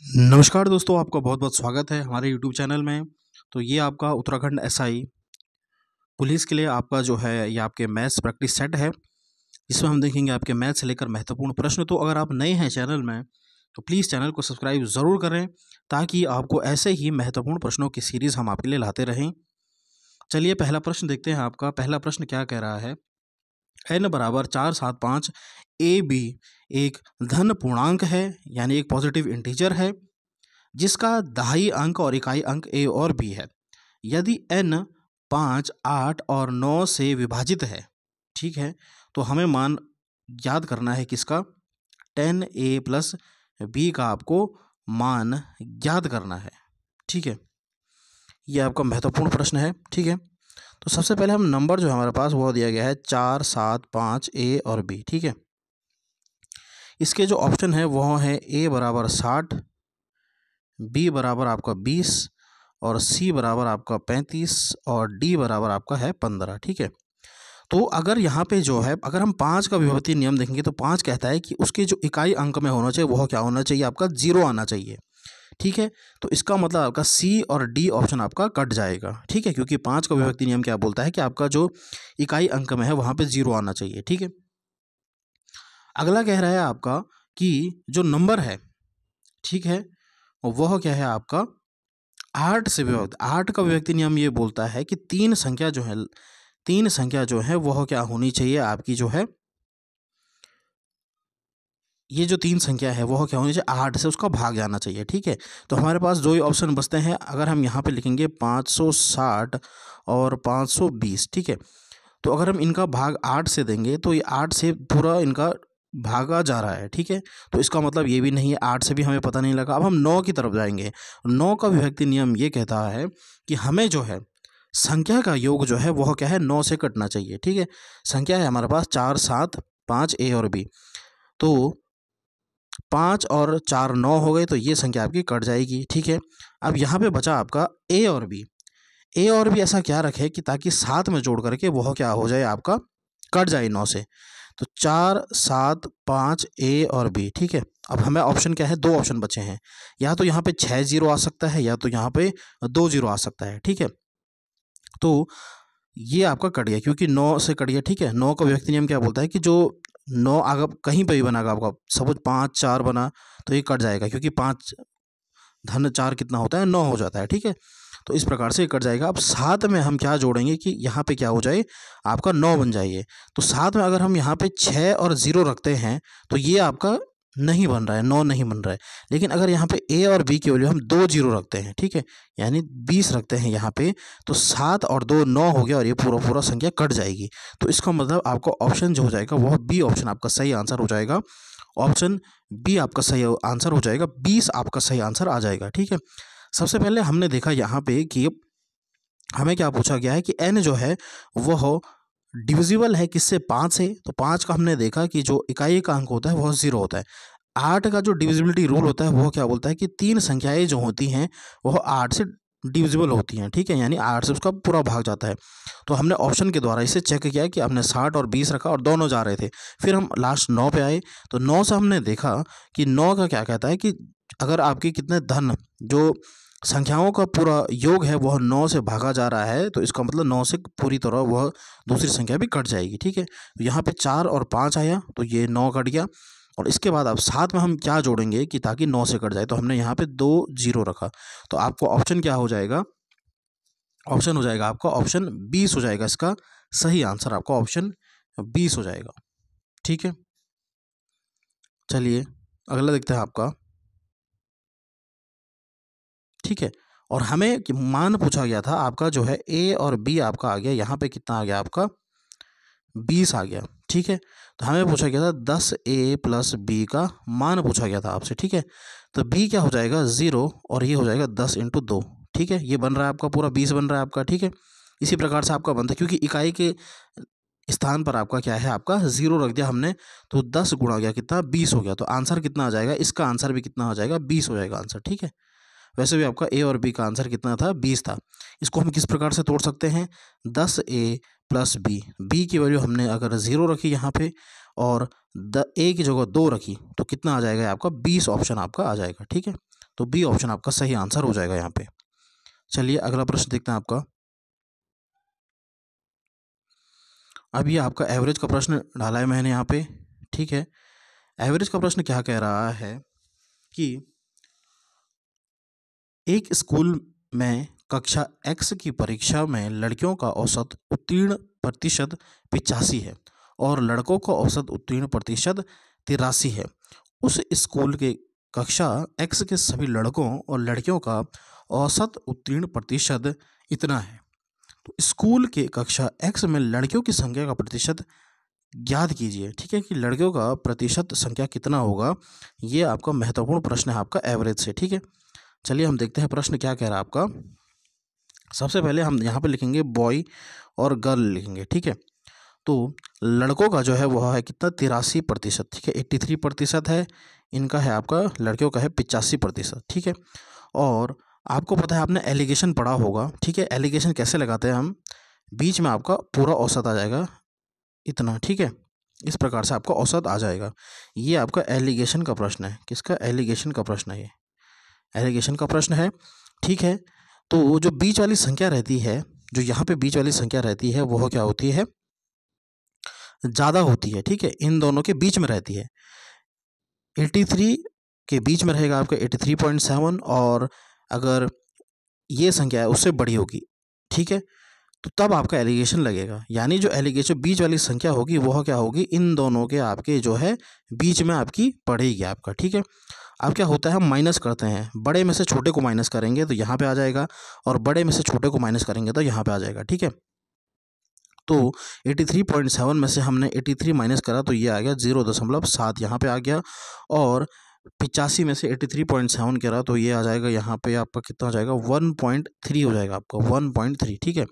नमस्कार दोस्तों, आपका बहुत बहुत स्वागत है हमारे यूट्यूब चैनल में। तो ये आपका उत्तराखंड एसआई पुलिस के लिए आपका जो है ये आपके मैथ्स प्रैक्टिस सेट है। इसमें हम देखेंगे आपके मैथ से लेकर महत्वपूर्ण प्रश्न। तो अगर आप नए हैं चैनल में तो प्लीज़ चैनल को सब्सक्राइब ज़रूर करें ताकि आपको ऐसे ही महत्वपूर्ण प्रश्नों की सीरीज़ हम आपके लिए लाते रहें। चलिए पहला प्रश्न देखते हैं। आपका पहला प्रश्न क्या कह रहा है। n बराबर 4, 7, 5 ए बी एक धन पूर्णांक है, यानी एक पॉजिटिव इंटीजर है जिसका दहाई अंक और इकाई अंक ए और बी है। यदि n 5, 8 और 9 से विभाजित है, ठीक है, तो हमें मान याद करना है किसका, 10a प्लस बी का आपको मान याद करना है। ठीक है, ये आपका महत्वपूर्ण प्रश्न है। ठीक है, तो सबसे पहले हम नंबर जो हमारे पास वो दिया गया है 4, 7, 5 ए और बी। ठीक है, इसके जो ऑप्शन है वो है ए बराबर 60, बी बराबर आपका 20 और सी बराबर आपका 35 और डी बराबर आपका है 15। ठीक है, तो अगर यहाँ पे जो है अगर हम 5 का विभक्ति नियम देखेंगे तो 5 कहता है कि उसके जो इकाई अंक में होना चाहिए वह क्या होना चाहिए, आपका 0 आना चाहिए। ठीक है, तो इसका मतलब आपका सी और डी ऑप्शन आपका कट जाएगा। ठीक है, क्योंकि 5 का विभक्ति नियम क्या बोलता है कि आपका जो इकाई अंक में है वहाँ पे 0 आना चाहिए। ठीक है, अगला कह रहा है आपका कि जो नंबर है, ठीक है, वह क्या है आपका 8 से विभक्त। 8 का विभक्ति नियम ये बोलता है कि तीन संख्या जो है वह क्या होनी चाहिए, आपकी जो है ये जो तीन संख्या है वह क्या होनी चाहिए, 8 से उसका भाग जाना चाहिए। ठीक है, तो हमारे पास दो ही ऑप्शन बचते हैं। अगर हम यहाँ पे लिखेंगे 560 और 520, ठीक है, तो अगर हम इनका भाग 8 से देंगे तो ये 8 से पूरा इनका भागा जा रहा है। ठीक है, तो इसका मतलब ये भी नहीं है, 8 से भी हमें पता नहीं लगा। अब हम 9 की तरफ जाएंगे। 9 का विभक्ति नियम ये कहता है कि हमें जो है संख्या का योग जो है वह क्या है, 9 से कटना चाहिए। ठीक है, संख्या है हमारे पास 4, 7, 5 ए और बी, तो 5 और 4 9 हो गए, तो ये संख्या आपकी कट जाएगी। ठीक है, अब यहाँ पे बचा आपका ए और बी। ए और बी ऐसा क्या रखे कि ताकि साथ में जोड़ करके वह क्या हो जाए, आपका कट जाए 9 से। तो 4, 7, 5 ए और बी। ठीक है, अब हमें ऑप्शन क्या है, दो ऑप्शन बचे हैं। या तो यहाँ पे 6 जीरो आ सकता है या तो यहाँ पे 2 जीरो आ सकता है। ठीक है, तो ये आपका कट गया क्योंकि 9 से कट गया। ठीक है, 9 का विभक्ति नियम क्या बोलता है कि जो 9 अगर कहीं पे भी बनेगा आपका, सपोज 5 4 बना तो ये कट जाएगा क्योंकि 5 धन 4 कितना होता है, 9 हो जाता है। ठीक है, तो इस प्रकार से ये कट जाएगा। अब साथ में हम क्या जोड़ेंगे कि यहाँ पे क्या हो जाए, आपका 9 बन जाइए। तो साथ में अगर हम यहाँ पे 6 और 0 रखते हैं तो ये आपका नहीं बन रहा है, 9 नहीं बन रहा है। लेकिन अगर यहाँ पे ए और बी की वैल्यू हम 2 जीरो रखते हैं, ठीक है, यानी 20 रखते हैं यहाँ पे, तो 7 और 2 9 हो गया और ये पूरा पूरा संख्या कट जाएगी। तो इसका मतलब आपका ऑप्शन जो हो जाएगा वह बी ऑप्शन आपका सही आंसर हो जाएगा। ऑप्शन बी आपका सही आंसर हो जाएगा, 20 आपका सही आंसर आ जाएगा। ठीक है, सबसे पहले हमने देखा यहाँ पे कि हमें क्या पूछा गया है कि n जो है वह डिविजिबल है किससे, 5 से। तो 5 का हमने देखा कि जो इकाई का अंक होता है वह 0 होता है। 8 का जो डिविजिबिलिटी रूल होता है वह क्या बोलता है कि तीन संख्याएं जो होती हैं वह 8 से डिविजिबल होती हैं। ठीक है, यानी 8 से उसका पूरा भाग जाता है। तो हमने ऑप्शन के द्वारा इसे चेक किया कि हमने 60 और 20 रखा और दोनों जा रहे थे। फिर हम लास्ट 9 पे आए, तो 9 से हमने देखा कि 9 का क्या कहता है कि अगर आपके कितने धन जो संख्याओं का पूरा योग है वह 9 से भागा जा रहा है, तो इसका मतलब 9 से पूरी तरह वह दूसरी संख्या भी कट जाएगी। ठीक है, तो यहाँ पे 4 और 5 आया तो ये 9 कट गया। और इसके बाद अब साथ में हम क्या जोड़ेंगे कि ताकि 9 से कट जाए, तो हमने यहाँ पे 2 जीरो रखा। तो आपको ऑप्शन क्या हो जाएगा, ऑप्शन हो जाएगा आपका ऑप्शन 20 हो जाएगा। इसका सही आंसर आपका ऑप्शन 20 हो जाएगा। ठीक है, चलिए अगला देखते हैं आपका। ठीक है, और हमें मान पूछा गया था आपका जो है ए और बी आपका आ गया, यहाँ पे कितना आ गया आपका 20 आ गया। ठीक है, तो हमें पूछा गया था 10a प्लस बी का मान पूछा गया था आपसे। ठीक है, तो b क्या हो जाएगा 0 और ये हो जाएगा 10 इंटू 2। ठीक है, ये बन रहा है आपका पूरा 20 बन रहा है आपका। ठीक है, इसी प्रकार से आपका बनता है क्योंकि इकाई के स्थान पर आपका क्या है, आपका 0 रख दिया हमने, तो 10 गुणा गया कितना 20 हो गया। तो आंसर कितना आ जाएगा, इसका आंसर भी कितना हो जाएगा 20 हो जाएगा आंसर। ठीक है, वैसे भी आपका ए और बी का आंसर कितना था 20 था। इसको हम किस प्रकार से तोड़ सकते हैं, 10a प्लस बी की वैल्यू हमने अगर 0 रखी यहाँ पे और ए की जगह 2 रखी तो कितना आ जाएगा आपका 20 ऑप्शन आपका आ जाएगा। ठीक है, तो बी ऑप्शन आपका सही आंसर हो जाएगा यहाँ पे। चलिए अगला प्रश्न देखते हैं आपका। अब ये आपका एवरेज का प्रश्न डाला है मैंने यहाँ पे, ठीक है। एवरेज का प्रश्न क्या कह रहा है कि एक स्कूल में कक्षा एक्स की परीक्षा में लड़कियों का औसत उत्तीर्ण प्रतिशत 85 है और लड़कों का औसत उत्तीर्ण प्रतिशत 83 है। उस स्कूल के कक्षा एक्स के सभी लड़कों और लड़कियों का औसत उत्तीर्ण प्रतिशत इतना है। तो स्कूल के कक्षा एक्स में लड़कियों की संख्या का प्रतिशत ज्ञात कीजिए, ठीक है, कि लड़कियों का प्रतिशत संख्या कितना होगा। ये आपका महत्वपूर्ण प्रश्न है आपका एवरेज से, ठीक है। चलिए हम देखते हैं प्रश्न क्या कह रहा है आपका। सबसे पहले हम यहाँ पे लिखेंगे बॉय और गर्ल लिखेंगे, ठीक है। तो लड़कों का जो है वह है कितना 83%, ठीक है, 83% है इनका, है आपका लड़कियों का है 85%, ठीक है। और आपको पता है आपने एलिगेशन पढ़ा होगा, ठीक है। एलिगेशन कैसे लगाते हैं हम, बीच में आपका पूरा औसत आ जाएगा इतना, ठीक है। इस प्रकार से आपका औसत आ जाएगा। ये आपका एलिगेशन का प्रश्न है। किसका? एलिगेशन का प्रश्न है, ये एलिगेशन का प्रश्न है, ठीक है। तो जो बीच वाली संख्या रहती है, जो यहाँ पे बीच वाली संख्या रहती है वह क्या होती है, ज़्यादा होती है, ठीक है, इन दोनों के बीच में रहती है। 83 के बीच में रहेगा आपका 83.7, और अगर ये संख्या है उससे बड़ी होगी, ठीक है, तो तब आपका एलिगेशन लगेगा। यानी जो एलिगेशन बीच वाली संख्या होगी वह क्या होगी, इन दोनों के आपके जो है बीच में आपकी पड़ेगी आपका, ठीक है। अब क्या होता है, हम माइनस करते हैं, बड़े में से छोटे को माइनस करेंगे तो यहाँ पे आ जाएगा, और बड़े में से छोटे को माइनस करेंगे तो यहाँ पे आ जाएगा, ठीक है। तो 83.7 में से हमने 83 माइनस करा तो ये आ गया 0.7, यहाँ पे आ गया। और 85 में से 83.7 करा तो ये आ जाएगा यहाँ पे आपका कितना हो जाएगा, 1.3 हो जाएगा आपका, 1.3, ठीक है।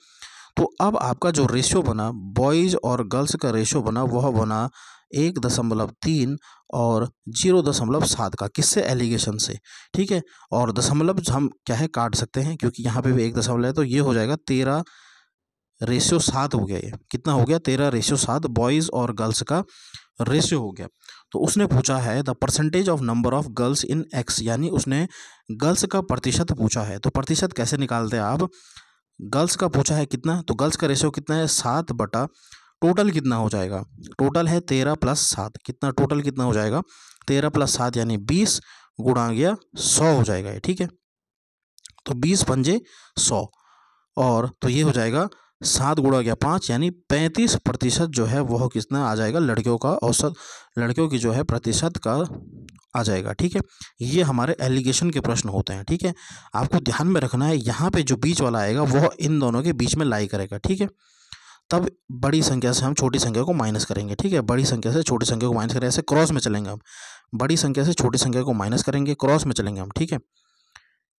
तो अब आपका जो रेशियो बना बॉयज़ और गर्ल्स का रेशियो बना वह बना 1.3 और 0.7 का, किससे? एलिगेशन से, ठीक है। और दशमलव हम क्या है काट सकते हैं, क्योंकि यहाँ पे भी 1 दशमलव है, तो ये हो जाएगा 13:7 हो गया। ये कितना हो गया? 13:7 बॉयज़ और गर्ल्स का रेशियो हो गया। तो उसने पूछा है the percentage of number of girls in x, यानी उसने गर्ल्स का प्रतिशत पूछा है। तो प्रतिशत कैसे निकालते हैं आप, गर्ल्स का पूछा है कितना, तो गर्ल्स का रेशियो कितना है 7 बटा टोटल कितना हो जाएगा, टोटल है 13 + 7, कितना टोटल कितना हो जाएगा 13 + 7 यानी 20 गुणा गया 100 हो जाएगा ये, ठीक है। तो 20 पंजे 100, और तो ये हो जाएगा 7 गुणा गया 5 यानी 35% जो है वह कितना आ जाएगा, लड़कियों का औसत, लड़कियों की जो है प्रतिशत का आ जाएगा, ठीक है। ये हमारे एलिगेशन के प्रश्न होते हैं, ठीक है। आपको ध्यान में रखना है यहाँ पे जो बीच वाला आएगा वह इन दोनों के बीच में लाई करेगा, ठीक है। तब बड़ी संख्या से हम छोटी संख्या को माइनस करेंगे, ठीक है, बड़ी संख्या से छोटी संख्या को माइनस करेंगे, ऐसे क्रॉस में चलेंगे हम, बड़ी संख्या से छोटी संख्या को माइनस करेंगे, क्रॉस में चलेंगे हम, ठीक है।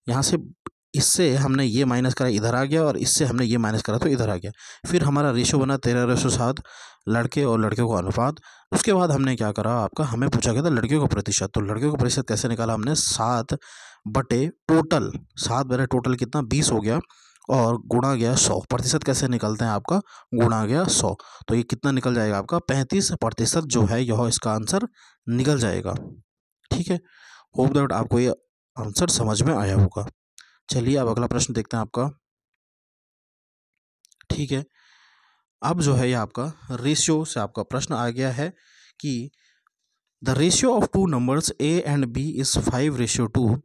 यहाँ से इससे हमने ये माइनस करा इधर आ गया, और इससे हमने ये माइनस करा तो इधर आ गया। फिर हमारा रेशो बना 13:7, लड़के और लड़कियों का अनुपात। उसके बाद हमने क्या करा, आपका हमें पूछा गया था लड़कियों का प्रतिशत। तो लड़कियों का प्रतिशत कैसे निकाला हमने, 7 बटे टोटल, 7 बटे टोटल कितना 20 हो गया, और गुणा गया 100। प्रतिशत कैसे निकलते हैं आपका, गुणा गया 100। तो ये कितना निकल जाएगा आपका 35% जो है यह इसका आंसर निकल जाएगा, ठीक है। होप दैट आपको ये आंसर समझ में आया होगा। चलिए अब अगला प्रश्न देखते हैं आपका, ठीक है। अब जो है ये आपका रेशियो से आपका प्रश्न आ गया है कि the ratio of two numbers A and B is 5:2।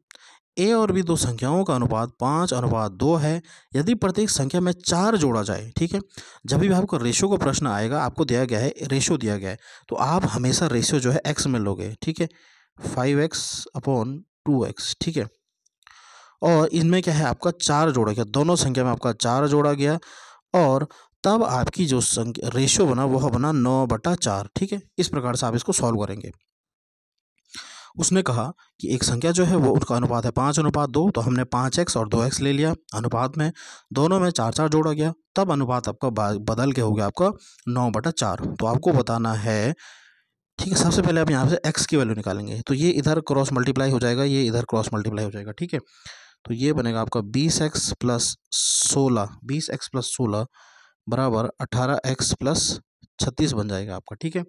A और बी दो संख्याओं का अनुपात 5:2 है यदि प्रत्येक संख्या में 4 जोड़ा जाए, ठीक है। जब भी आपको रेशियो का प्रश्न आएगा, आपको दिया गया है रेशियो दिया गया है, तो आप हमेशा रेशियो जो है एक्स में लोगे, ठीक है, 5x/2x, ठीक है। और इनमें क्या है आपका 4 जोड़ा गया, दोनों संख्या में आपका 4 जोड़ा गया, और तब आपकी जो संख्या रेशियो बना वह बना 9/4, ठीक है। इस प्रकार से आप इसको सॉल्व करेंगे। उसने कहा कि एक संख्या जो है वो उनका अनुपात है 5:2, तो हमने 5x और 2x ले लिया अनुपात में, दोनों में 4 जोड़ा गया, तब अनुपात आपका बदल के हो गया आपका 9/4। तो आपको बताना है, ठीक है। सबसे पहले आप यहाँ से x की वैल्यू निकालेंगे, तो ये इधर क्रॉस मल्टीप्लाई हो जाएगा, ये इधर क्रॉस मल्टीप्लाई हो जाएगा, ठीक है। तो ये बनेगा आपका 20x + 16, 20x + 16 बराबर 18x + 36 बन जाएगा आपका, ठीक है।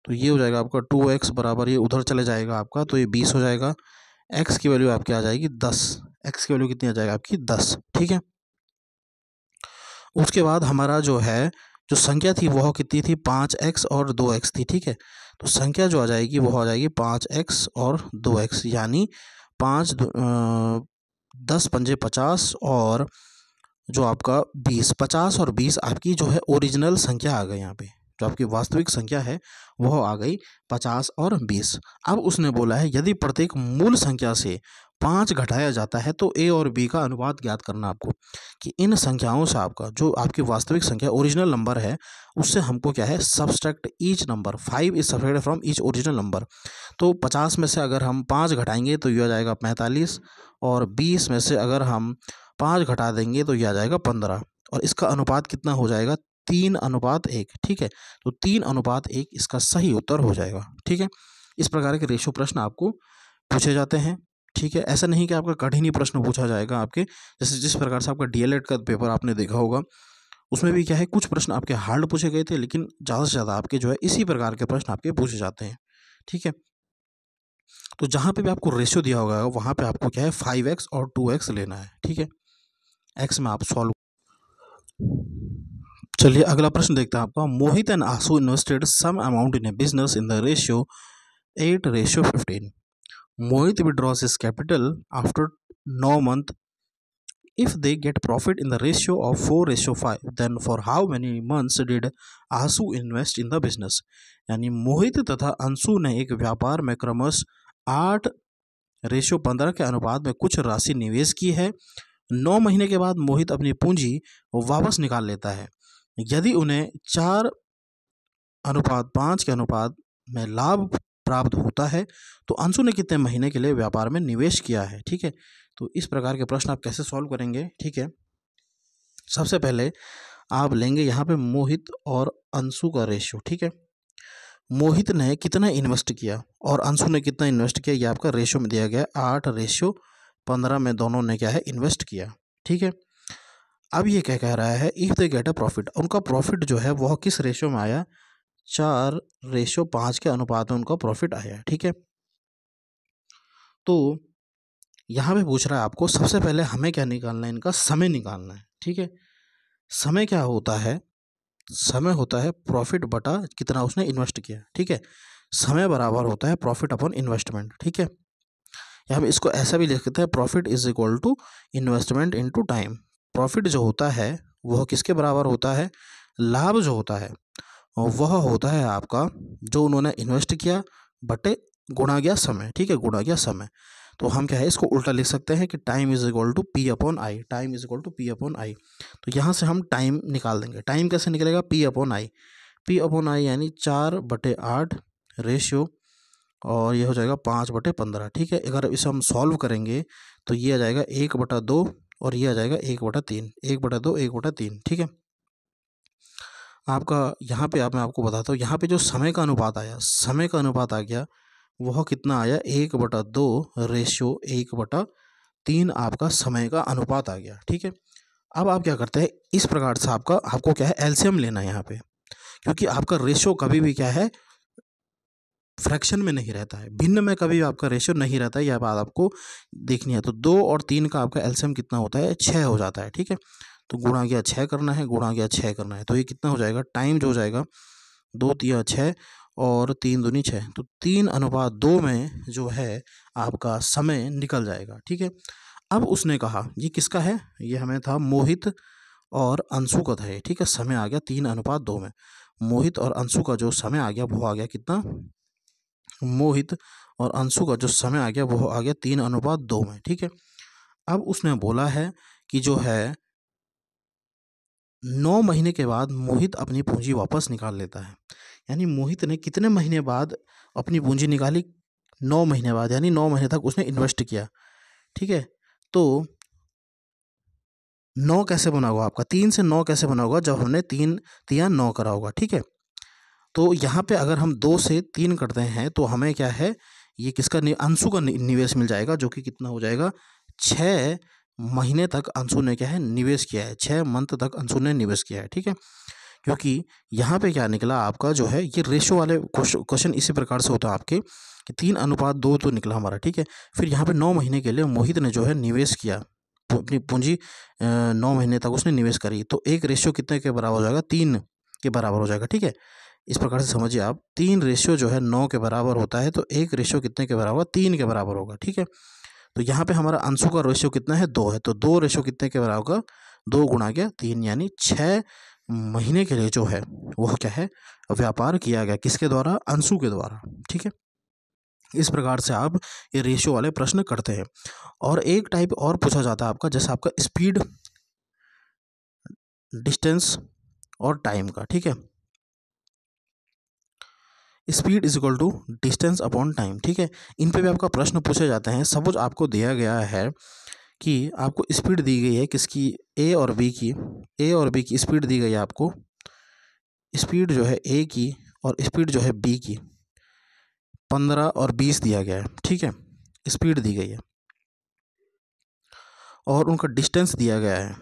तो ये हो जाएगा आपका 2x बराबर, ये उधर चले जाएगा आपका, तो ये 20 हो जाएगा, एक्स की वैल्यू आपकी आ जाएगी 10। एक्स की वैल्यू कितनी आ जाएगी आपकी 10, ठीक है। उसके बाद हमारा जो है जो संख्या थी वह कितनी थी 5x और 2x थी, ठीक है। तो संख्या जो आ जाएगी वो आ जाएगी 5x और 2x, यानी 10 पंजे 50 और जो आपका 20, 50 और 20 आपकी जो है ओरिजिनल संख्या आ गई। यहाँ पे जो आपकी वास्तविक संख्या है वह आ गई 50 और 20। अब उसने बोला है यदि प्रत्येक मूल संख्या से 5 घटाया जाता है तो ए और बी का अनुपात ज्ञात करना आपको, कि इन संख्याओं से आपका जो आपकी वास्तविक संख्या ओरिजिनल नंबर है उससे हमको क्या है subtract each number, 5 is subtracted from each original number. तो 50 में से अगर हम 5 घटाएंगे तो ये आ जाएगा 45, और 20 में से अगर हम 5 घटा देंगे तो ये आ जाएगा 15, और इसका अनुपात कितना हो जाएगा 3:1, ठीक है। तो 3:1 इसका सही उत्तर हो जाएगा, ठीक है। इस प्रकार के रेशियो प्रश्न आपको पूछे जाते हैं, ठीक है। ऐसा नहीं कि आपका कठिन ही प्रश्न पूछा जाएगा आपके, जैसे जिस प्रकार से आपका डीएलएड का पेपर आपने देखा होगा उसमें भी क्या है कुछ प्रश्न आपके हार्ड पूछे गए थे, लेकिन ज़्यादा से ज़्यादा आपके जो है इसी प्रकार के प्रश्न आपके पूछे जाते हैं, ठीक है। तो जहाँ पे भी आपको रेशियो दिया होगा वहाँ पे आपको क्या है 5x और 2x लेना है, ठीक है। एक्स में आप सॉल्व। चलिए अगला प्रश्न देखते हैं आपका। Mohit and Ashu invested some amount in a business in the ratio 8:15। Mohit withdraws his capital after 9 months. If they get profit in the ratio of 4:5, then for how many months did Ashu invest in the business? यानी मोहित तथा अंशु ने एक व्यापार में क्रमश 8:15 के अनुपात में कुछ राशि निवेश की है। 9 महीने के बाद मोहित अपनी पूंजी वापस निकाल लेता है। यदि उन्हें 4:5 के अनुपात में लाभ प्राप्त होता है तो अंशु ने कितने महीने के लिए व्यापार में निवेश किया है, ठीक है। तो इस प्रकार के प्रश्न आप कैसे सॉल्व करेंगे, ठीक है। सबसे पहले आप लेंगे यहाँ पे मोहित और अंशु का रेशियो, ठीक है। मोहित ने कितना इन्वेस्ट किया और अंशु ने कितना इन्वेस्ट किया, ये आपका रेशियो में दिया गया 8:15 में दोनों ने क्या है इन्वेस्ट किया, ठीक है। अब ये क्या कह रहा है if they get a profit, उनका प्रॉफिट जो है वह किस रेशियो में आया 4:5 के अनुपात में उनका प्रॉफिट आया, ठीक है। तो यहाँ पे पूछ रहा है आपको सबसे पहले हमें क्या निकालना है, इनका समय निकालना है, ठीक है। समय क्या होता है, समय होता है प्रॉफिट बटा कितना उसने इन्वेस्ट किया, ठीक है। समय बराबर होता है प्रॉफिट अपॉन इन्वेस्टमेंट, ठीक है। यहाँ पे इसको ऐसा भी लिख सकते हैं profit is equal to investment into time. Profit जो होता है वह किसके बराबर होता है, लाभ जो होता है वह होता है आपका जो उन्होंने इन्वेस्ट किया बटे गुणा गया समय, ठीक है, गुणा गया समय। तो हम क्या है इसको उल्टा लिख सकते हैं कि time is equal to P upon I, time is equal to P upon I. तो यहाँ से हम टाइम निकाल देंगे। टाइम कैसे निकलेगा, पी अपॉन आई, पी अपॉन आई यानी 4/8 रेशियो, और ये हो जाएगा 5/15, ठीक है। अगर इसे हम सॉल्व करेंगे तो ये आ जाएगा 1/2 और ये आ जाएगा 1/3, 1/2 1/3, ठीक है। आपका यहाँ पे मैं आपको बताता हूँ, यहाँ पे जो समय का अनुपात आया, समय का अनुपात आ गया वह कितना आया 1/2 रेशियो 1/3 आपका समय का अनुपात आ गया, ठीक है। अब आप क्या करते हैं इस प्रकार से आपको क्या है एलसीएम लेना है यहाँ पे, क्योंकि आपका रेशियो कभी भी क्या है फ्रैक्शन में नहीं रहता है, भिन्न में कभी आपका रेशियो नहीं रहता है, यह बात आपको देखनी है। तो 2 और 3 का आपका एलसीएम कितना होता है 6 हो जाता है, ठीक है। तो गुणा गया 6 करना है, गुणा गया 6 करना है, तो ये कितना हो जाएगा टाइम जो हो जाएगा 2 तिया 6 और 3 दूनी 6, तो 3:2 में जो है आपका समय निकल जाएगा, ठीक है। अब उसने कहा ये किसका है, ये हमें था मोहित और अंशु का था ये, ठीक है। समय आ गया 3:2 में, मोहित और अंशु का जो समय आ गया वो आ गया कितना, मोहित और अंशु का जो समय आ गया वो आ गया 3:2 में, ठीक है। अब उसने बोला है कि जो है 9 महीने के बाद मोहित अपनी पूंजी वापस निकाल लेता है। यानी मोहित ने कितने महीने बाद अपनी पूंजी निकाली, 9 महीने बाद, यानी 9 महीने तक उसने इन्वेस्ट किया, ठीक है। तो 9 कैसे बना होगा आपका, 3 से 9 कैसे बना होगा, जब हमने 3 तिया 9 करा होगा, ठीक है। तो यहाँ पे अगर हम 2 से 3 करते हैं तो हमें क्या है ये किसका अंशु का निवेश मिल जाएगा, जो कि कितना हो जाएगा 6 महीने तक अंशु ने क्या है निवेश किया है, 6 मंथ तक अंशु ने निवेश किया है, ठीक है। क्योंकि यहाँ पे क्या निकला आपका जो है, ये रेशो वाले क्वेश्चन इसी प्रकार से होता है आपके कि 3:2 तो निकला हमारा, ठीक है। फिर यहाँ पे 9 महीने के लिए मोहित ने जो है निवेश किया, अपनी पूंजी 9 महीने तक उसने निवेश करी, तो एक रेशियो कितने के बराबर हो जाएगा, 3 के बराबर हो जाएगा, ठीक है। इस प्रकार से समझिए आप, 3 रेशियो जो है 9 के बराबर होता है, तो एक रेशियो कितने के बराबर, 3 के बराबर होगा, ठीक है। तो यहाँ पे हमारा अंशों का रेशियो कितना है, 2 है, तो 2 रेशियो कितने के बराबर होगा, 2 गुणा गया 3, यानी 6 महीने के लिए जो है वह क्या है, व्यापार किया गया, किसके द्वारा, अंशु के द्वारा, ठीक है। इस प्रकार से आप ये रेशियो वाले प्रश्न करते हैं। और एक टाइप और पूछा जाता है आपका, जैसे आपका स्पीड, डिस्टेंस और टाइम का, ठीक है। Speed is equal to distance upon time, ठीक है। इन पे भी आपका प्रश्न पूछे जाते हैं। सपोज आपको दिया गया है कि आपको स्पीड दी गई है किसकी, ए और बी की, ए और बी की स्पीड दी गई है आपको, स्पीड जो है ए की और स्पीड जो है बी की 15 और 20 दिया गया है, ठीक है, स्पीड दी गई है। और उनका डिस्टेंस दिया गया है,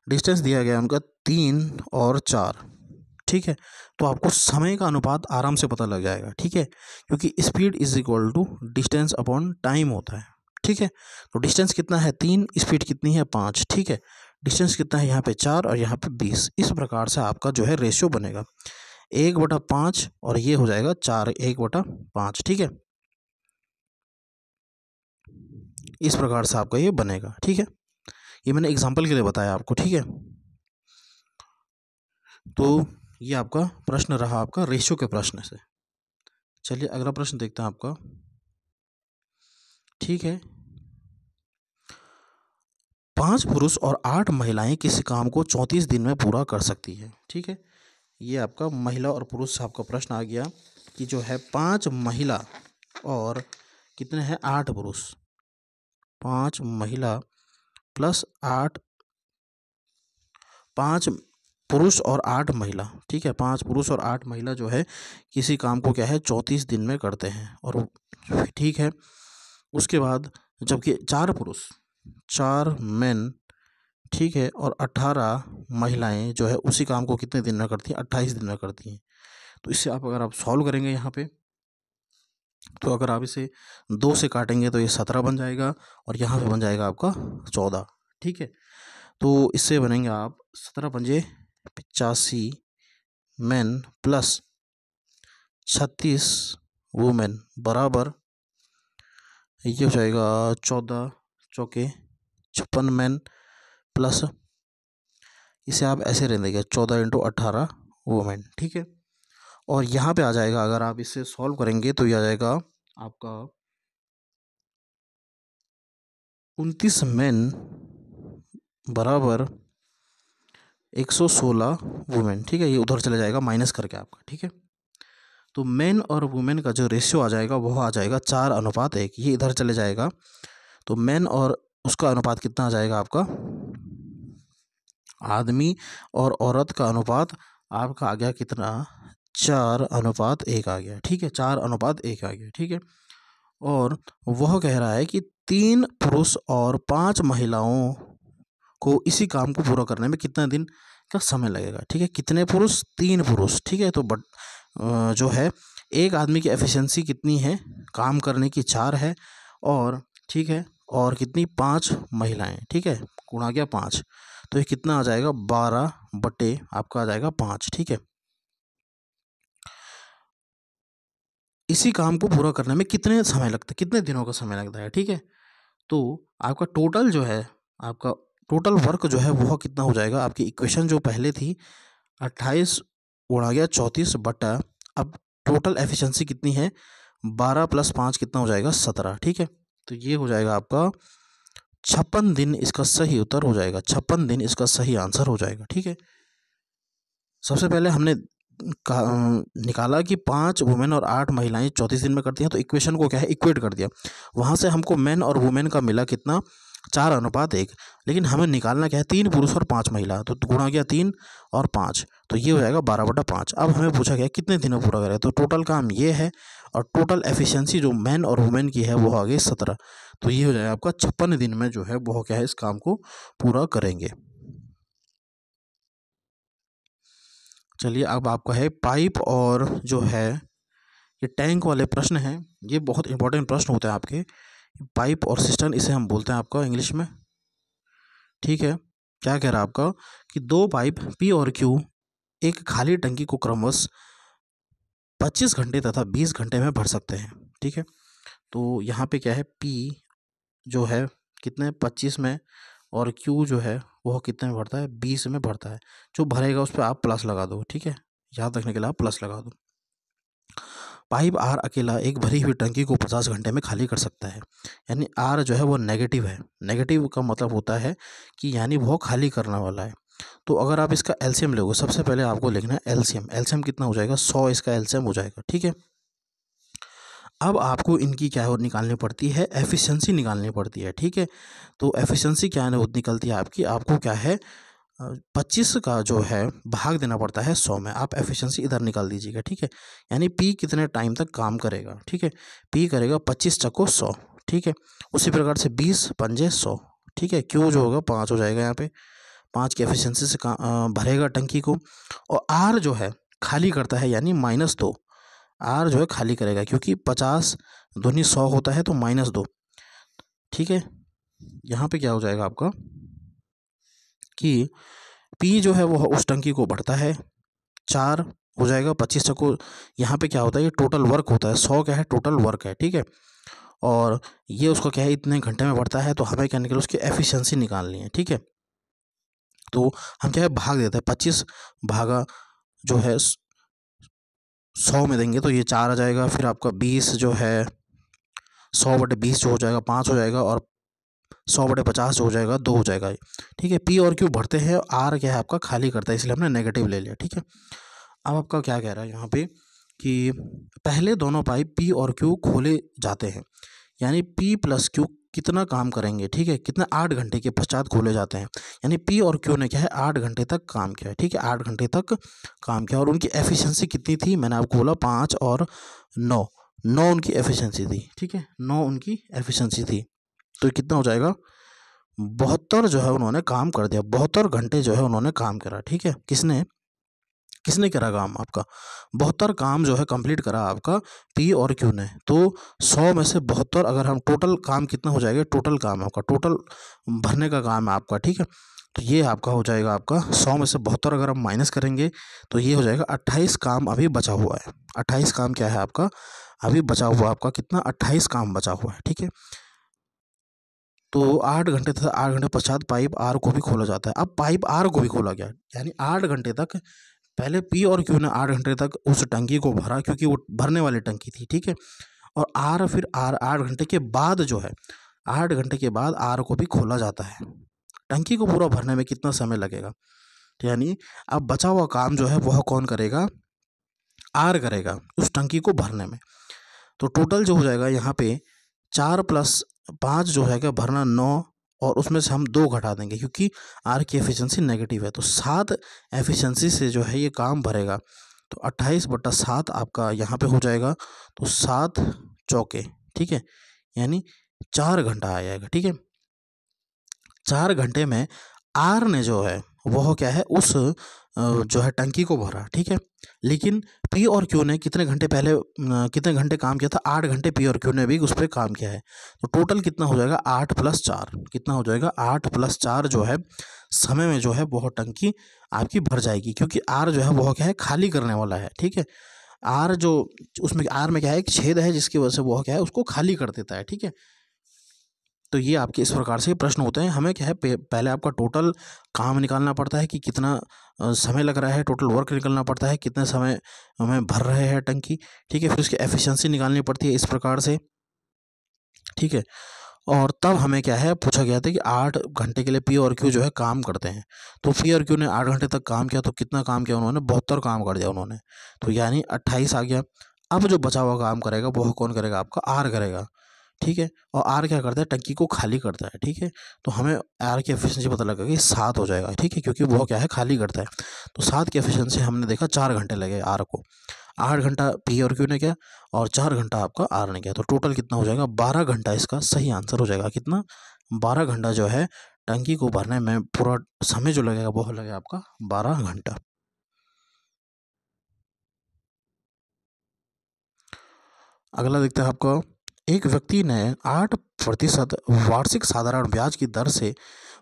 डिस्टेंस दिया गया है उनका 3 और 4, ठीक है। तो आपको समय का अनुपात आराम से पता लग जाएगा, ठीक है, क्योंकि speed is equal to distance upon time होता है, ठीक है। तो डिस्टेंस कितना है 3, स्पीड कितनी है 5, ठीक है। डिस्टेंस कितना है यहाँ पे 4 और यहाँ पे 20। इस प्रकार से आपका जो है रेशियो बनेगा 1/5 और ये हो जाएगा 4 1/5, ठीक है। इस प्रकार से आपका ये बनेगा, ठीक है। ये मैंने एग्जाम्पल के लिए बताया आपको, ठीक है। तो ये आपका प्रश्न रहा आपका रेशियो के प्रश्न से। चलिए अगला प्रश्न देखते हैं आपका, ठीक है। 5 पुरुष और 8 महिलाएं किसी काम को 34 दिन में पूरा कर सकती है, ठीक है। ये आपका महिला और पुरुष से आपका प्रश्न आ गया कि जो है 5 महिला और कितने हैं 8 पुरुष, 5 महिला प्लस 8, 5 पुरुष और 8 महिला, ठीक है, 5 पुरुष और 8 महिला जो है किसी काम को क्या है 34 दिन में करते हैं, और ठीक है। उसके बाद जबकि 4 पुरुष, 4 मेन, ठीक है, और 18 महिलाएं जो है उसी काम को कितने दिन में करती हैं, 28 दिन में करती हैं। तो इससे अगर आप सॉल्व करेंगे यहाँ पे, तो अगर आप इसे 2 से काटेंगे तो ये 17 बन जाएगा और यहाँ पे बन जाएगा आपका 14, ठीक है। तो इससे बनेंगे आप 17 पंजे 85 मैन प्लस 36 वुमेन बराबर, ये हो जाएगा 14 चौके 56 मैन प्लस, इसे आप ऐसे रहने देंगे 14 × 18 वुमेन, ठीक है। और यहाँ पे आ जाएगा, अगर आप इसे सॉल्व करेंगे तो ये आ जाएगा आपका 29 मैन बराबर 116 वुमेन, ठीक है। ये उधर चले जाएगा माइनस करके आपका, ठीक है। तो मैन और वुमेन का जो रेशियो आ जाएगा वह आ जाएगा 4:1, ये इधर चले जाएगा। तो मैन और उसका अनुपात कितना आ जाएगा आपका, आदमी और औरत का अनुपात आपका आ गया कितना, 4:1 आ गया, ठीक है, 4:1 आ गया, ठीक है। और वह कह रहा है कि 3 पुरुष और 5 महिलाओं को इसी काम को पूरा करने में कितना दिन का समय लगेगा, ठीक है। कितने पुरुष, 3 पुरुष, ठीक है। तो जो है एक आदमी की एफिशिएंसी कितनी है काम करने की, 4 है, और ठीक है, और कितनी 5 महिलाएं, ठीक है, गुणा गया 5, तो ये कितना आ जाएगा 12 बटे आपका आ जाएगा 5, ठीक है। इसी काम को पूरा करने में कितने समय लगता है, कितने दिनों का समय लगता है, ठीक है। तो आपका टोटल जो है, आपका टोटल वर्क जो है वह कितना हो जाएगा, आपकी इक्वेशन जो पहले थी 28 गुणा गया 34 बटा, अब टोटल एफिशिएंसी कितनी है 12 + 5 कितना हो जाएगा 17, ठीक है। तो ये हो जाएगा आपका 56 दिन, इसका सही उत्तर हो जाएगा 56 दिन, इसका सही आंसर हो जाएगा, ठीक है। सबसे पहले हमने निकाला कि 5 वुमेन और 8 महिलाएं 34 दिन में करती हैं, तो इक्वेशन को क्या है इक्वेट कर दिया। वहाँ से हमको मैन और वुमेन का मिला कितना 4:1, लेकिन हमें निकालना क्या है 3 पुरुष और 5 महिला, तो गुणा गया 3 और 5, तो ये हो जाएगा 12/5। अब हमें पूछा गया कितने दिनों पूरा करें, तो टोटल काम ये है और टोटल एफिशिएंसी जो मैन और वुमेन की है वो आ गई 17, तो ये हो जाएगा आपका 56 दिन में जो है वो क्या है इस काम को पूरा करेंगे। चलिए अब आपका है पाइप और जो है ये टैंक वाले प्रश्न हैं, ये बहुत इंपॉर्टेंट प्रश्न होते हैं आपके। पाइप और सिस्टर्न इसे हम बोलते हैं आपका इंग्लिश में, ठीक है। क्या कह रहा है आपका कि दो पाइप पी और क्यू एक खाली टंकी को क्रमशः 25 घंटे तथा 20 घंटे में भर सकते हैं, ठीक है। तो यहाँ पे क्या है, पी जो है कितने 25 में और क्यू जो है वह कितने में भरता है, 20 में भरता है। जो भरेगा उस पर आप प्लस लगा दो, ठीक है, याद रखने के लिए आप प्लस लगा दो। पाइप आर अकेला एक भरी हुई टंकी को 50 घंटे में खाली कर सकता है, यानी आर जो है वो नेगेटिव है। नेगेटिव का मतलब होता है कि यानी वो खाली करने वाला है। तो अगर आप इसका एलसीएम लोगे, सबसे पहले आपको लिखना है एलसीएम। एलसीएम कितना हो जाएगा, 100 इसका एलसीएम हो जाएगा, ठीक है। अब आपको इनकी क्या है निकालनी पड़ती है, एफिशिएंसी निकालनी पड़ती है, ठीक है। तो एफिशिएंसी क्या है निकलती है आपकी, आपको क्या है 25 का जो है भाग देना पड़ता है 100 में। आप एफिशिएंसी इधर निकाल दीजिएगा, ठीक है। यानी पी कितने टाइम तक काम करेगा, ठीक है। पी करेगा 25 चक्को 100, ठीक है। उसी प्रकार से 20 पंजे 100, ठीक है। क्यू जो होगा 5 हो जाएगा, यहाँ पे 5 की एफिशिएंसी से भरेगा टंकी को। और आर जो है खाली करता है, यानी -2। आर जो है खाली करेगा, क्योंकि 50 दूनी 100 होता है, तो -2, ठीक है। यहाँ पे क्या हो जाएगा आपका कि पी जो है वो उस टंकी को भरता है 4 हो जाएगा 25 चक्को। यहाँ पे क्या होता है, ये टोटल वर्क होता है, 100 क्या है टोटल वर्क है, ठीक है। और ये उसको क्या है इतने घंटे में बढ़ता है, तो हमें क्या निकले उसकी एफिशिएंसी निकालनी है, ठीक है। तो हम क्या है भाग देते हैं, 25 भागा जो है 100 में देंगे तो ये 4 आ जाएगा। फिर आपका 20 जो है 100/20 जो हो जाएगा 5 हो जाएगा, और 100/50 जो हो जाएगा 2 हो जाएगा, ठीक है। पी और क्यू भरते हैं, आर क्या है आपका खाली करता है, इसलिए हमने नेगेटिव ले लिया, ठीक है। अब आपका क्या कह रहा है यहाँ पे कि पहले दोनों पाइप पी और क्यू खोले जाते हैं, यानी पी प्लस क्यू कितना काम करेंगे, ठीक है, कितना 8 घंटे के पश्चात खोले जाते हैं। यानी पी और क्यू ने क्या है 8 घंटे तक काम किया है, ठीक है, 8 घंटे तक काम किया। और उनकी एफिशिएंसी कितनी थी, मैंने आपको बोला 5 और 9, 9 उनकी एफिशिएंसी थी, ठीक है, 9 उनकी एफिशिएंसी थी। तो कितना हो जाएगा 72 जो है उन्होंने काम कर दिया, 72 घंटे जो है उन्होंने काम करा, ठीक है। किसने किसने करा काम आपका, 72 काम जो है कंप्लीट करा आपका पी और क्यू ने। तो 100 में से 72 अगर हम टोटल काम कितना हो जाएगा, टोटल काम आपका टोटल भरने का काम है आपका, ठीक है। तो ये आपका हो जाएगा आपका 100 में से 72 अगर हम माइनस करेंगे तो ये हो जाएगा 28 काम अभी बचा हुआ है। 28 काम क्या है आपका अभी बचा हुआ, आपका कितना 28 काम बचा हुआ है, ठीक है। तो 8 घंटे तथा 8 घंटे पश्चात पाइप आर को भी खोला जाता है। अब पाइप आर को भी खोला गया, यानी 8 घंटे तक पहले पी और क्यू ने 8 घंटे तक उस टंकी को भरा, क्योंकि वो भरने वाली टंकी थी, ठीक है। और आर फिर आर 8 घंटे के बाद जो है 8 घंटे के बाद आर को भी खोला जाता है। टंकी को पूरा भरने में कितना समय लगेगा, तो यानी अब बचा हुआ काम जो है वह कौन करेगा, आर करेगा उस टंकी को भरने में। तो टोटल जो हो जाएगा यहाँ पे 4 + 5 जो है भरना 9, और उसमें से हम 2 घटा देंगे क्योंकि आर की एफिशिएंसी नेगेटिव है। तो 7 एफिशिएंसी से जो है ये काम भरेगा, तो 28/7 आपका यहाँ पे हो जाएगा। तो 7 चौके, ठीक है, यानी 4 घंटा आ जाएगा, ठीक है। 4 घंटे में आर ने जो है वह क्या है उस जो है टंकी को भरा, ठीक है। लेकिन पी और क्यू ने कितने घंटे पहले कितने घंटे काम किया था, 8 घंटे पी और क्यू ने भी उस पर काम किया है। तो टोटल कितना हो जाएगा 8 + 4, कितना हो जाएगा 8 + 4 जो है समय में जो है वह टंकी आपकी भर जाएगी, क्योंकि आर जो है वह क्या है खाली करने वाला है, ठीक है। आर जो उसमें आर में क्या है एक छेद है जिसकी वजह से वह क्या है उसको खाली कर देता है, ठीक है। तो ये आपके इस प्रकार से प्रश्न होते हैं। हमें क्या है पहले आपका टोटल काम निकालना पड़ता है कि कितना समय लग रहा है, टोटल वर्क निकालना पड़ता है कितने समय हमें भर रहे हैं टंकी, ठीक है। फिर उसकी एफिशिएंसी निकालनी पड़ती है इस प्रकार से, ठीक है। और तब हमें क्या है पूछा गया था कि 8 घंटे के लिए पी और क्यू जो है काम करते हैं। तो पी और क्यू ने 8 घंटे तक काम किया, तो कितना काम किया उन्होंने 72 काम कर दिया उन्होंने, तो यानी 28 आ गया। अब जो बचा हुआ काम करेगा वो कौन करेगा, आपका आर करेगा, ठीक है। और आर क्या करता है टंकी को खाली करता है, ठीक है। तो हमें आर की एफिशिएंसी पता लगा कि 7 हो जाएगा, ठीक है, क्योंकि वो क्या है खाली करता है। तो 7 की एफिशिएंसी हमने देखा 4 घंटे लगे आर को, 8 घंटा पी और क्यू ने किया और 4 घंटा आपका आर ने किया। तो टोटल कितना हो जाएगा 12 घंटा, इसका सही आंसर हो जाएगा कितना 12 घंटा जो है टंकी को भरने में पूरा समय जो लगेगा वो लगेगा आपका 12 घंटा। अगला देखते हैं आपका, एक व्यक्ति ने 8% वार्षिक साधारण ब्याज की दर से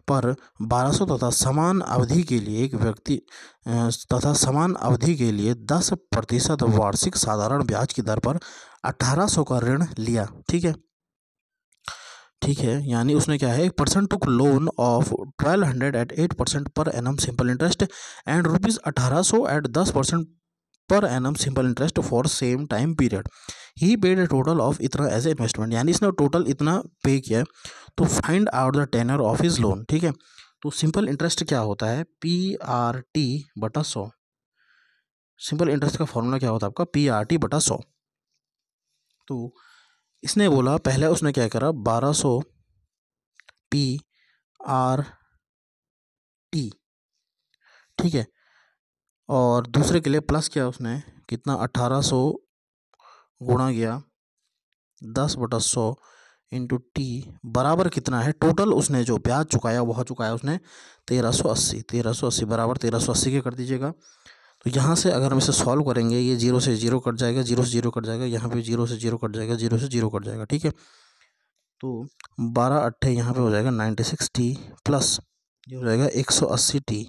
पर 1200 तथा समान अवधि के लिए एक व्यक्ति तथा समान अवधि के लिए 10% वार्षिक साधारण ब्याज की दर पर 1800 का ऋण लिया। ठीक है, ठीक है, यानी उसने क्या है, एक person took loan of 1200 at 8% per annum simple interest and ₹1800 at 10% per annum simple interest for same time period. He paid a total of इतना एज ए इन्वेस्टमेंट, यानी इसने टोटल इतना पे किया। तो find out the tenor of his loan. ठीक है, तो simple interest क्या होता है, PRT/100। सिंपल इंटरेस्ट का फॉर्मूला क्या होता है आपका, PRT/100। तो इसने बोला, पहले उसने क्या करा, 1200 PRT, ठीक है, और दूसरे के लिए प्लस किया उसने, कितना, 1800 गुणा गया 10/100 इंटू टी बराबर कितना है, टोटल उसने जो ब्याज चुकाया वह चुकाया उसने 1380 बराबर 1380 के कर दीजिएगा। तो यहाँ से अगर हम इसे सॉल्व करेंगे, ये 0 से 0 कट जाएगा, 0 से 0 कट जाएगा, यहाँ पे 0 से 0 कट जाएगा, 0 से 0 कट जाएगा। ठीक है, तो 12 अट्ठे यहाँ पे हो जाएगा 96T प्लस ये हो जाएगा 180T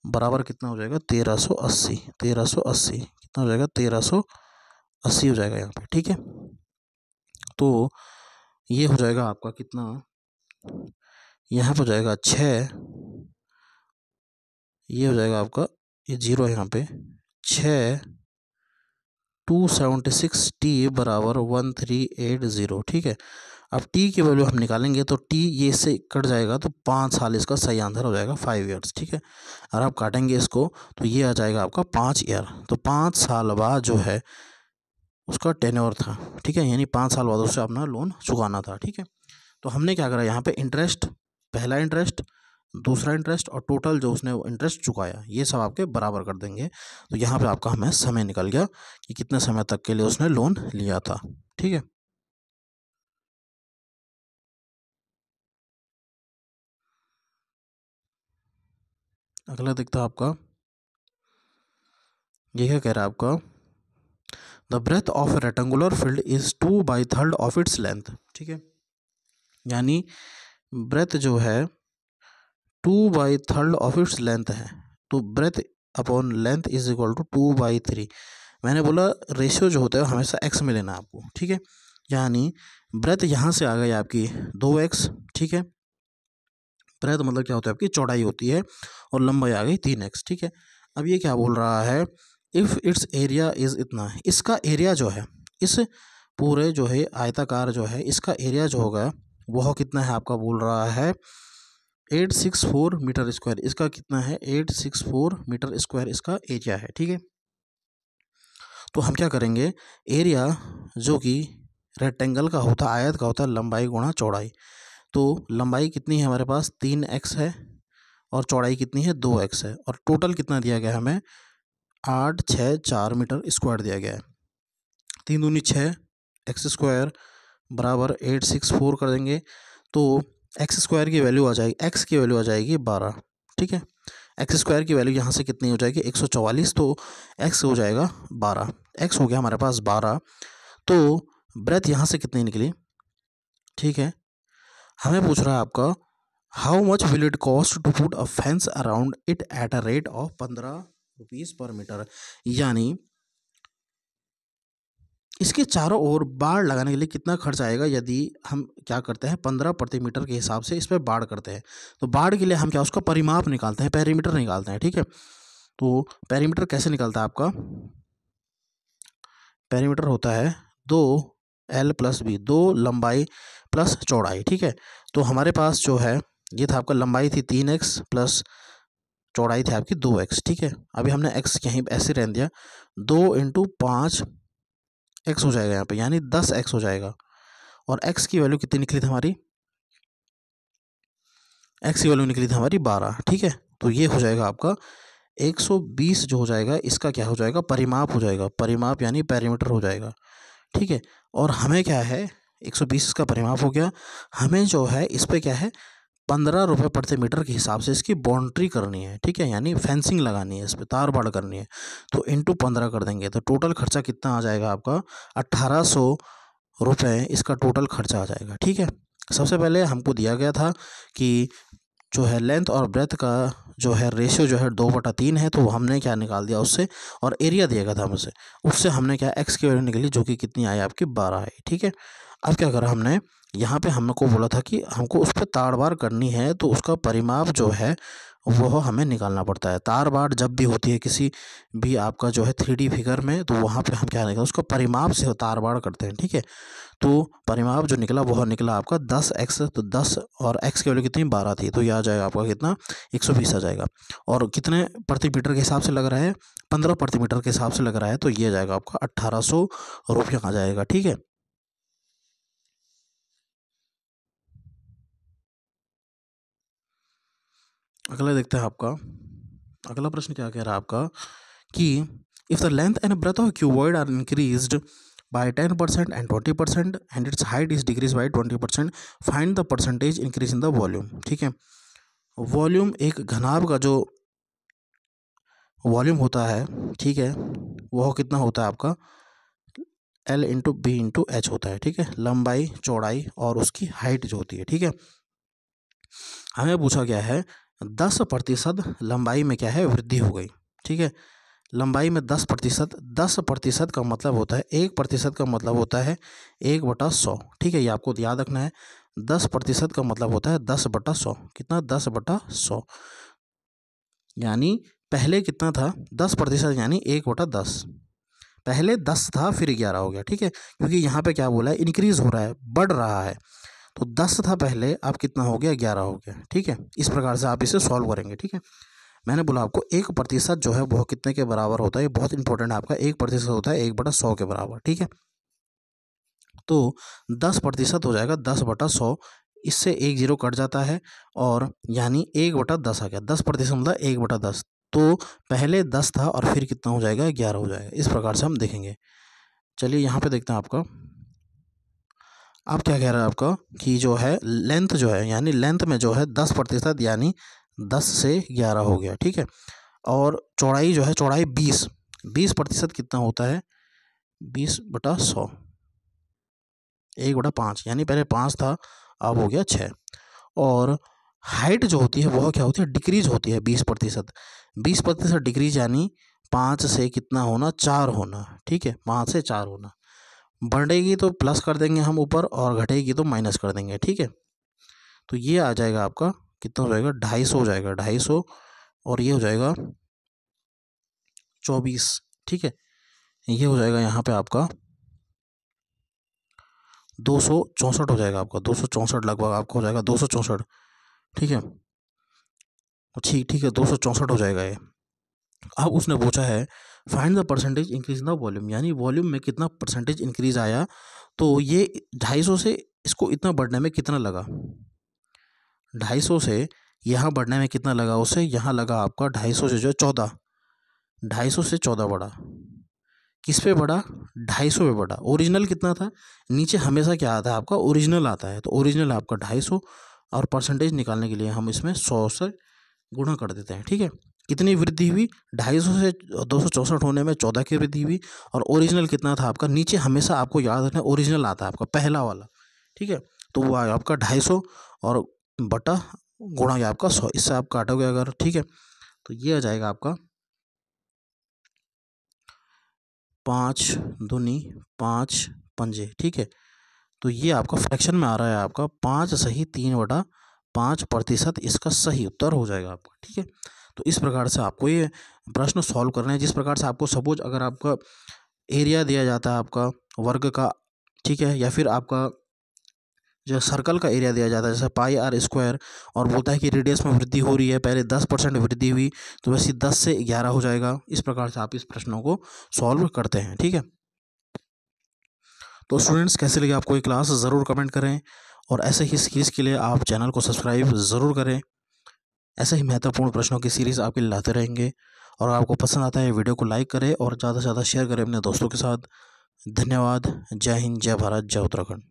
बराबर कितना हो जाएगा, 1380 कितना हो जाएगा, 1380 हो जाएगा यहाँ पे। ठीक है, तो ये हो जाएगा आपका कितना, यहाँ पे हो जाएगा 6, ये हो जाएगा आपका, ये 0 है यहाँ पे, 6 276T बराबर 1380। ठीक है, अब टी की वैल्यू हम निकालेंगे तो टी ये से कट जाएगा तो 5 साल इसका सही आंसर हो जाएगा, 5 ईयर्स। ठीक है, और आप काटेंगे इसको तो ये आ जाएगा आपका 5 ईयर। तो 5 साल बाद जो है उसका टेन्योर था। ठीक है, यानी 5 साल बाद उससे अपना लोन चुकाना था। ठीक है, तो हमने क्या करा, यहाँ पे इंटरेस्ट, पहला इंटरेस्ट, दूसरा इंटरेस्ट और टोटल जो उसने इंटरेस्ट चुकाया ये सब आपके बराबर कर देंगे। तो यहाँ पे आपका हमें समय निकल गया कि कितने समय तक के लिए उसने लोन लिया था। ठीक है, अगला देखता है आपका, ये क्या कह रहा है आपका, the breadth of rectangular field is 2/3 of its length. ठीक है, यानी ब्रेथ जो है 2/3 ऑफ इट्स लेंथ है, तो breadth upon length is equal to 2/3। मैंने बोला रेशियो जो होता है हमेशा एक्स में लेना आपको। ठीक है, यानी ब्रेथ यहाँ से आ गई आपकी 2x। ठीक है, ब्रेथ मतलब क्या होता है, आपकी चौड़ाई होती है, और लंबाई आ गई 3x। ठीक है, अब ये क्या बोल रहा है, इफ़ इट्स एरिया इज़ इतना, इसका एरिया जो है, इस पूरे जो है आयताकार जो है इसका एरिया जो होगा वह कितना है आपका, बोल रहा है 864 मीटर स्क्वायर। इसका कितना है, 864 मीटर स्क्वायर इसका एरिया है। ठीक है, तो हम क्या करेंगे, एरिया जो कि रेक्टेंगल का होता है, आयत का होता है, लंबाई गुणा चौड़ाई। तो लंबाई कितनी है हमारे पास, 3x है, और चौड़ाई कितनी है, 2x है, और टोटल कितना दिया गया है हमें, 864 मीटर स्क्वायर दिया गया है। 3 दूनी 6, एक्स स्क्वायर बराबर 864 कर देंगे तो एक्स स्क्वायर की वैल्यू आ जाएगी, एक्स की वैल्यू आ जाएगी 12। ठीक है, एक्स स्क्वायर की वैल्यू यहाँ से कितनी हो जाएगी, 144, तो एक्स हो जाएगा 12, एक्स हो गया हमारे पास 12। तो ब्रेथ यहाँ से कितनी निकली। ठीक है, हमें पूछ रहा है आपका, how much will it cost to put a fence around it at a rate of 15 rupees per metre, यानी इसके चारों ओर बाड़ लगाने के लिए कितना खर्च आएगा यदि हम क्या करते हैं, 15 प्रति मीटर के हिसाब से इस पर बाड़ करते हैं। तो बाड़ के लिए हम क्या, उसका परिमाप निकालते हैं, पेरीमीटर निकालते हैं। ठीक है, तो पेरीमीटर कैसे निकलता है आपका, पेरीमीटर होता है 2L + B, 2 लंबाई प्लस चौड़ाई। ठीक है, तो हमारे पास जो है ये था आपका, लंबाई थी 3x प्लस चौड़ाई थी आपकी 2x। ठीक है, अभी हमने x कहीं ऐसे रहने दिया, 2 × 5 x हो जाएगा यहाँ पे, यानी 10x हो जाएगा। और x की वैल्यू कितनी निकली थी हमारी, x की वैल्यू निकली थी हमारी 12। ठीक है, तो ये हो जाएगा आपका 120 जो हो जाएगा, इसका क्या हो जाएगा, परिमाप हो जाएगा, परिमाप यानी पेरीमीटर हो जाएगा। ठीक है, और हमें क्या है, 120 इसका परिमाप हो गया, हमें जो है इस पर क्या है, 15 रुपये प्रति मीटर के हिसाब से इसकी बाउंड्री करनी है, ठीक है, यानी फेंसिंग लगानी है, इस पर तार बाड़ करनी है। तो इंटू 15 कर देंगे तो टोटल खर्चा कितना आ जाएगा आपका 1800 रुपये इसका टोटल खर्चा आ जाएगा, ठीक है। सबसे पहले हमको दिया गया था कि जो है लेंथ और ब्रेथ का जो है रेशियो जो है 2/3 है, तो हमने क्या निकाल दिया उससे, और एरिया दिया गया था हमसे, उससे हमने क्या एक्स की वैल्यू निकली जो कि कितनी आई आपकी 12 आई, ठीक है। अब क्या करा हमने, यहाँ पे हमको बोला था कि हमको उस पर ताड़ बाड़ करनी है, तो उसका परिमाप जो है वो हमें निकालना पड़ता है। तार बाड़ जब भी होती है किसी भी आपका जो है 3D फिगर में, तो वहाँ पे हम क्या निकाल उसका परिमाप से तार बाड़ करते हैं, ठीक है। तो परिमाप जो निकला वो निकला आपका 10x, तो 10 और x की वैल्यू कितनी 12 थी, तो ये आ जाएगा आपका कितना 120 आ जाएगा। और कितने प्रति मीटर के हिसाब से लग रहा है, 15 प्रति मीटर के हिसाब से लग रहा है, तो ये आ जाएगा आपका 1800 रुपये आ जाएगा, ठीक है। अगला देखते हैं आपका, अगला प्रश्न क्या कह रहा है आपका कि if the length and breadth of cuboid are increased by 10% and 20% and its height is decrease by 20%, find the percentage increase in the volume, ठीक है। वॉल्यूम एक घनाभ का जो वॉल्यूम होता है, ठीक है, वह कितना होता है आपका L into B into H होता है, ठीक है, लंबाई चौड़ाई और उसकी हाइट जो होती है, ठीक है। हमें पूछा गया है 10% लंबाई में क्या है वृद्धि हो गई, ठीक है। लंबाई में 10%, 10% का मतलब होता है 1% का मतलब होता है 1/100, ठीक है, ये आपको याद रखना है। 10% का मतलब होता है 10/100, कितना 10/100, यानी पहले कितना था 10% यानी 1/10, पहले 10 था फिर 11 हो गया, ठीक है, क्योंकि यहाँ पे क्या बोला है इंक्रीज हो रहा है, बढ़ रहा है। तो 10 था पहले, अब कितना हो गया 11 हो गया, ठीक है। इस प्रकार से आप इसे सॉल्व करेंगे, ठीक है। मैंने बोला आपको 1% जो है वह कितने के बराबर होता है, ये बहुत इंपॉर्टेंट है आपका, 1% होता है 1/100 के बराबर, ठीक है। तो 10% हो जाएगा 10/100, इससे 1 0 कट जाता है और यानी 1/10 आ गया, 10% मतलब 1/10, तो पहले 10 था और फिर कितना हो जाएगा 11 हो जाएगा। इस प्रकार से हम देखेंगे। चलिए यहाँ पे देखते हैं आपका, अब क्या कह रहा है आपका कि जो है लेंथ जो है, यानी लेंथ में जो है 10% यानी 10 से 11 हो गया, ठीक है। और चौड़ाई जो है, चौड़ाई 20% कितना होता है 20/100, 1/5, यानी पहले 5 था अब हो गया 6। और हाइट जो होती है वह क्या होती है डिक्रीज होती है 20%, 20% डिक्रीज यानी 5 से कितना होना 4 होना, ठीक है, 5 से 4 होना। बढ़ेगी तो प्लस कर देंगे हम ऊपर और घटेगी तो माइनस कर देंगे, ठीक है। तो ये आ जाएगा आपका कितना हो जाएगा 250 हो जाएगा, 250, और ये हो जाएगा 24, ठीक है। ये हो जाएगा यहाँ पे आपका 264 हो जाएगा आपका, 264 लगभग आपका हो जाएगा 264, ठीक है। ठीक है 264 हो जाएगा ये। अब उसने पूछा है find the percentage increase in the volume, यानी वॉल्यूम में कितना परसेंटेज इंक्रीज आया। तो ये 250 से इसको इतना बढ़ने में कितना लगा, 250 से यहाँ बढ़ने में कितना लगा, उसे यहाँ लगा आपका 250 से जो है 14, 250 से 14 बढ़ा, किस पे बढ़ा 250 पे बढ़ा। ओरिजिनल कितना था, नीचे हमेशा क्या आता है आपका ओरिजिनल आता है, तो ओरिजिनल आपका 250, और परसेंटेज निकालने के लिए हम इसमें 100 से गुणा कर देते हैं, ठीक है। कितनी वृद्धि हुई 250 से 264 होने में 14 की वृद्धि हुई। और ओरिजिनल कितना था आपका, नीचे हमेशा आपको याद रखना ओरिजिनल आता है आपका पहला वाला, ठीक है। तो वो आया आपका 250 और बटा गुणा या आपका 100, इससे आप काटोगे अगर, ठीक है, तो ये आ जाएगा आपका 5 दूनी 5 पंजे, ठीक है। तो ये आपका फ्रैक्शन में आ रहा है आपका 5 सही 3/5% इसका सही उत्तर हो जाएगा आपका, ठीक है। तो इस प्रकार से आपको ये प्रश्न सॉल्व करना है। जिस प्रकार से आपको सपोज अगर आपका एरिया दिया जाता है आपका वर्ग का, ठीक है, या फिर आपका जो सर्कल का एरिया दिया जाता है जैसे πr², और बोलता है कि रेडियस में वृद्धि हो रही है, पहले 10% वृद्धि हुई, तो वैसे 10 से 11 हो जाएगा। इस प्रकार से आप इस प्रश्नों को सॉल्व करते हैं, ठीक है। तो स्टूडेंट्स कैसे लगे आपको ये क्लास ज़रूर कमेंट करें, और ऐसे ही सीरीज़ के लिए आप चैनल को सब्सक्राइब ज़रूर करें। ऐसे ही महत्वपूर्ण प्रश्नों की सीरीज़ आपके लिए लाते रहेंगे। और आपको पसंद आता है वीडियो को लाइक करें और ज़्यादा से ज़्यादा शेयर करें अपने दोस्तों के साथ। धन्यवाद। जय हिंद, जय भारत, जय उत्तराखंड।